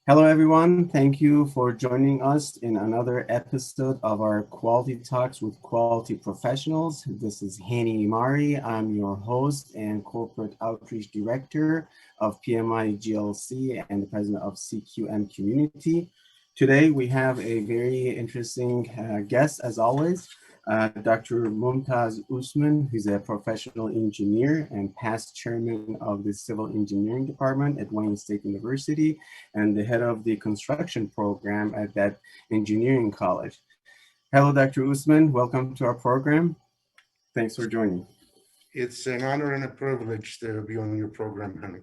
Hello, everyone. Thank you for joining us in another episode of our Quality Talks with Quality Professionals. This is Hani Imari. I'm your host and Corporate Outreach Director of PMI GLC and the President of CQM Community. Today, we have a very interesting guest, as always. Dr. Mumtaz Usmen, who's a professional engineer and past chairman of the Civil Engineering Department at Wayne State University and the head of the construction program at that engineering college. Hello, Dr. Usman. Welcome to our program. Thanks for joining. It's an honor and a privilege to be on your program, honey.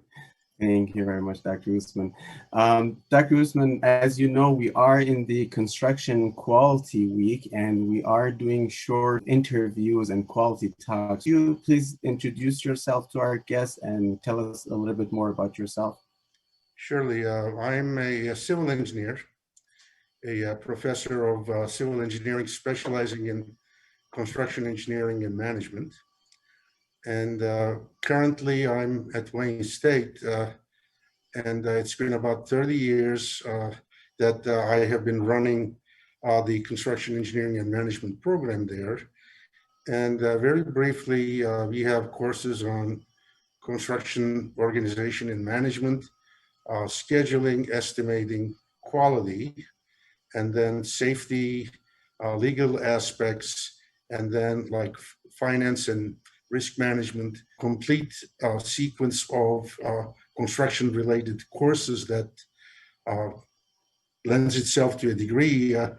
Thank you very much, Dr. Usman. Dr. Usman, as you know, we are in the Construction Quality Week and we are doing short interviews and quality talks. Could you please introduce yourself to our guests and tell us a little bit more about yourself? Surely, I'm a civil engineer, a professor of civil engineering specializing in construction engineering and management. And currently I'm at Wayne State, and it's been about 30 years that I have been running the construction engineering and management program there. And very briefly, we have courses on construction organization and management, scheduling, estimating, quality, and then safety, legal aspects, and then like finance and risk management, complete sequence of construction-related courses that uh, lends itself to a degree at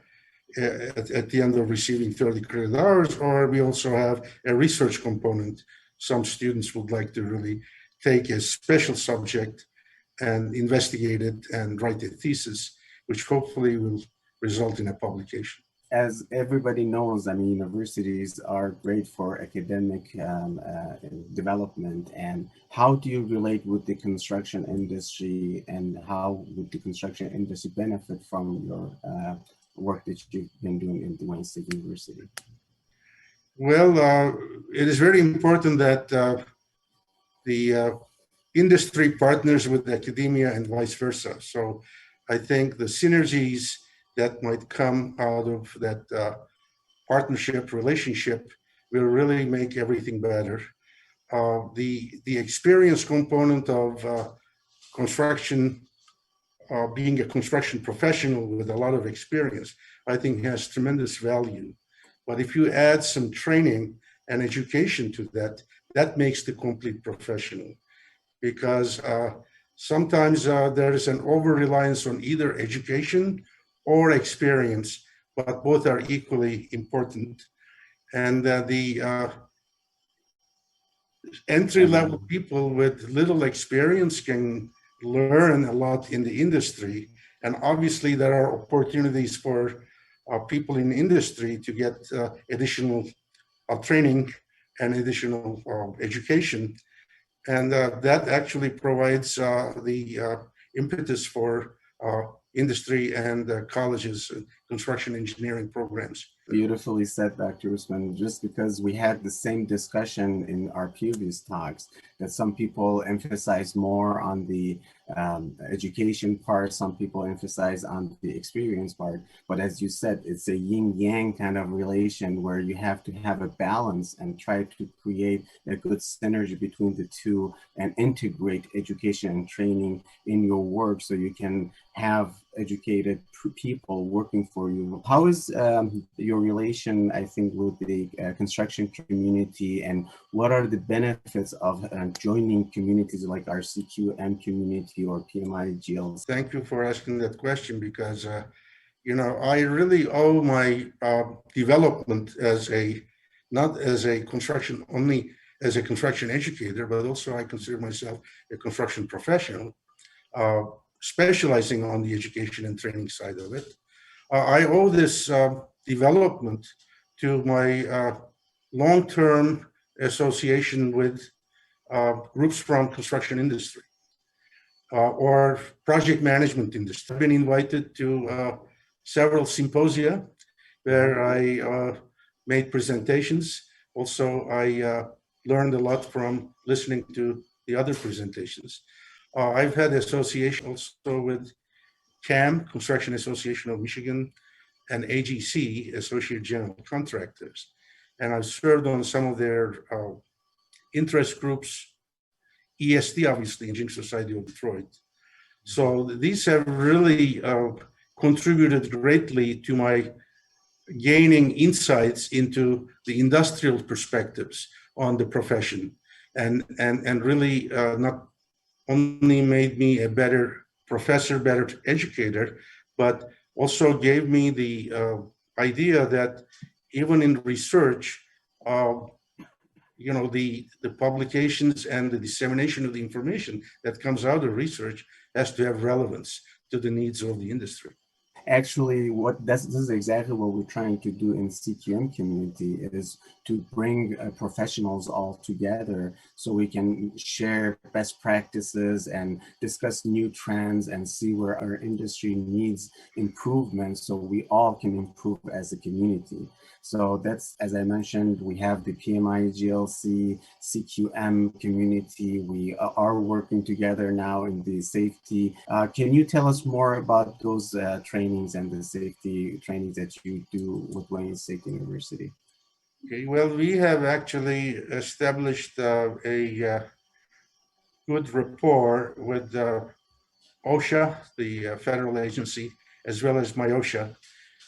the end of receiving 30 credit hours, or we also have a research component. Some students would like to really take a special subject and investigate it and write a thesis, which hopefully will result in a publication. As everybody knows, I mean, universities are great for academic development. And how do you relate with the construction industry, and how would the construction industry benefit from your work that you've been doing in the Wayne State University? Well, it is very important that the industry partners with academia and vice versa. So I think the synergies that might come out of that partnership relationship will really make everything better. The experience component of construction, being a construction professional with a lot of experience, I think has tremendous value. But if you add some training and education to that, that makes the complete professional. Because sometimes there is an over reliance on either education or experience, but both are equally important. And the entry level people with little experience can learn a lot in the industry. And obviously, there are opportunities for people in industry to get additional training and additional education. And that actually provides the impetus for industry and colleges, construction engineering programs. Beautifully said, Dr. Usman. Just because we had the same discussion in our previous talks, that some people emphasize more on the education part, some people emphasize on the experience part. But as you said, it's a yin-yang kind of relation where you have to have a balance and try to create a good synergy between the two and integrate education and training in your work so you can have educated people working for you. How is your relation, I think, with the construction community, and what are the benefits of joining communities like our CQM community or PMI GLs? Thank you for asking that question because, I really owe my development not as a construction, only as a construction educator, but also I consider myself a construction professional, uh, specializing on the education and training side of it. I owe this development to my long-term association with groups from construction industry or project management industry. I've been invited to several symposia where I made presentations. Also, I learned a lot from listening to the other presentations. I've had association also with CAM, Construction Association of Michigan, and AGC, Associate General Contractors. And I've served on some of their interest groups, ESD, obviously, Engineering Society of Detroit. So these have really contributed greatly to my gaining insights into the industrial perspectives on the profession, and really not only made me a better professor, better educator, but also gave me the idea that even in research, the publications and the dissemination of the information that comes out of research has to have relevance to the needs of the industry. Actually, this is exactly what we're trying to do in CQM community, is to bring professionals all together so we can share best practices and discuss new trends and see where our industry needs improvement so we all can improve as a community. So that's, as I mentioned, we have the PMI, GLC, CQM community. We are working together now in the safety. Can you tell us more about those trainings and the safety trainings that you do with Wayne State University? Okay, well, we have actually established a good rapport with OSHA, the federal agency, as well as MIOSHA.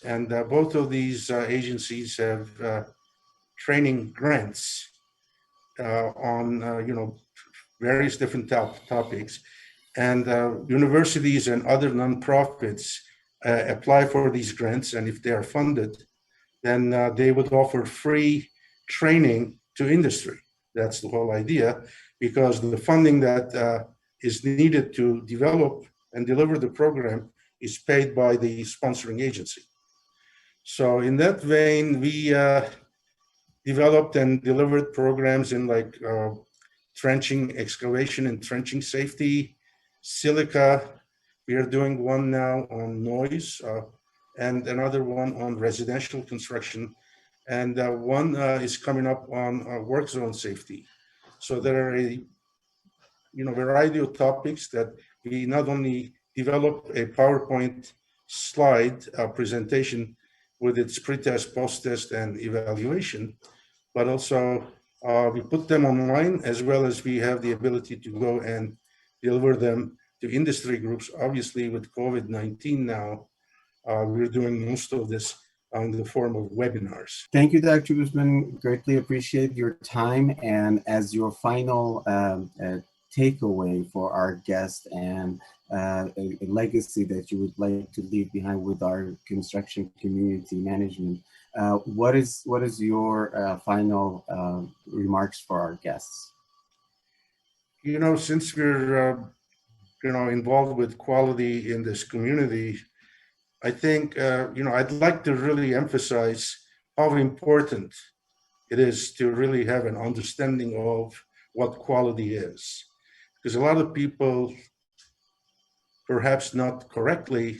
And both of these agencies have training grants on various different topics, and universities and other nonprofits apply for these grants, and if they are funded, then they would offer free training to industry. That's the whole idea, because the funding that is needed to develop and deliver the program is paid by the sponsoring agency. So in that vein, we developed and delivered programs in like trenching, excavation and trenching safety, silica. We are doing one now on noise and another one on residential construction. And one is coming up on work zone safety. So there are a variety of topics that we not only develop a PowerPoint slide presentation with its pre-test, post-test, and evaluation, but also we put them online, as well as we have the ability to go and deliver them to industry groups. Obviously, with COVID-19 now, we're doing most of this in the form of webinars. Thank you, Dr. Usmen. Greatly appreciate your time. And as your final takeaway for our guest and a legacy that you would like to leave behind with our construction community management, what is your final remarks for our guests? Since we're involved with quality in this community, I think I'd like to really emphasize how important it is to really have an understanding of what quality is, because a lot of people, perhaps not correctly,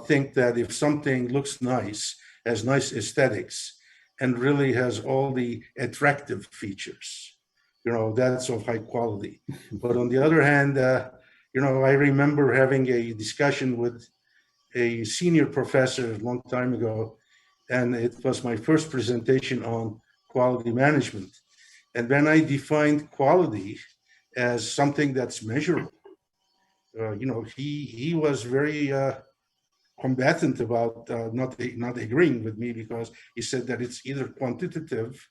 think that if something looks nice, has nice aesthetics, and really has all the attractive features, that's of high quality. But on the other hand, I remember having a discussion with a senior professor a long time ago, and it was my first presentation on quality management. And when I defined quality as something that's measurable, he was very combatant about not agreeing with me, because he said that it's either quantitative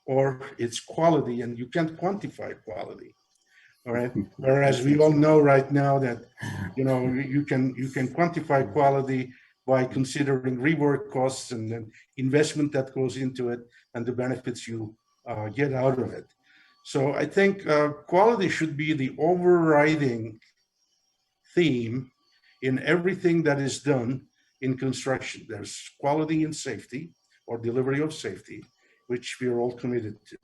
or it's quality, and you can't quantify quality. All right. Whereas we all know right now that you can quantify quality by considering rework costs and then investment that goes into it and the benefits you get out of it. So I think quality should be the overriding theme in everything that is done in construction. There's quality in safety, or delivery of safety, which we are all committed to.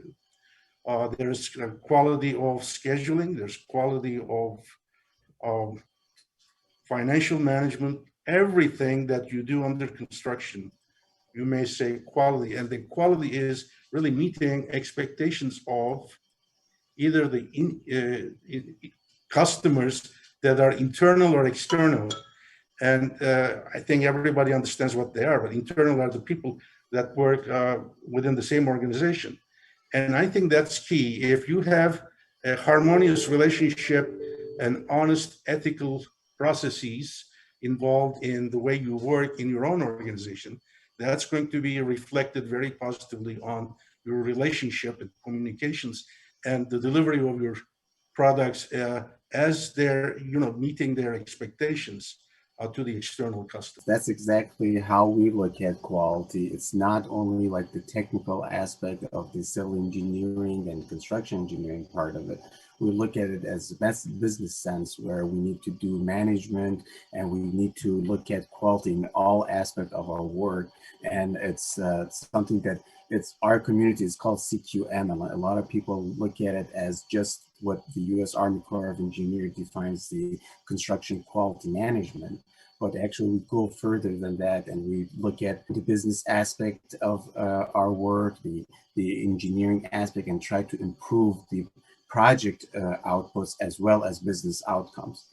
There's quality of scheduling, there's quality of financial management. Everything that you do under construction, you may say quality, and the quality is really meeting expectations of either the customers that are internal or external And I think everybody understands what they are, but internal are the people that work within the same organization. And I think that's key. If you have a harmonious relationship and honest ethical processes involved in the way you work in your own organization, that's going to be reflected very positively on your relationship and communications and the delivery of your products as they're meeting their expectations to the external customer. That's exactly how we look at quality. It's not only like the technical aspect of the civil engineering and construction engineering part of it. We look at it as best business sense, where we need to do management and we need to look at quality in all aspects of our work. And it's something that our community is called CQM. A lot of people look at it as just what the U.S. Army Corps of Engineers defines the construction quality management. But actually we go further than that, and we look at the business aspect of our work, the engineering aspect, and try to improve the project outputs as well as business outcomes.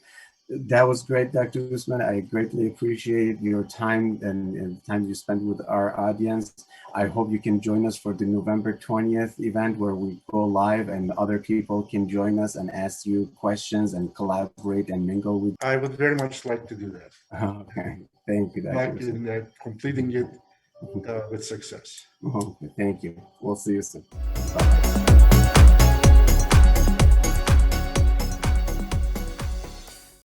That was great, Dr. Usmen. I greatly appreciate your time and the time you spent with our audience. I hope you can join us for the November 20th event where we go live and other people can join us and ask you questions and collaborate and mingle with. I would very much like to do that. Okay, thank you, Dr. Usmen. In completing it with success. Okay, thank you. We'll see you soon. Bye.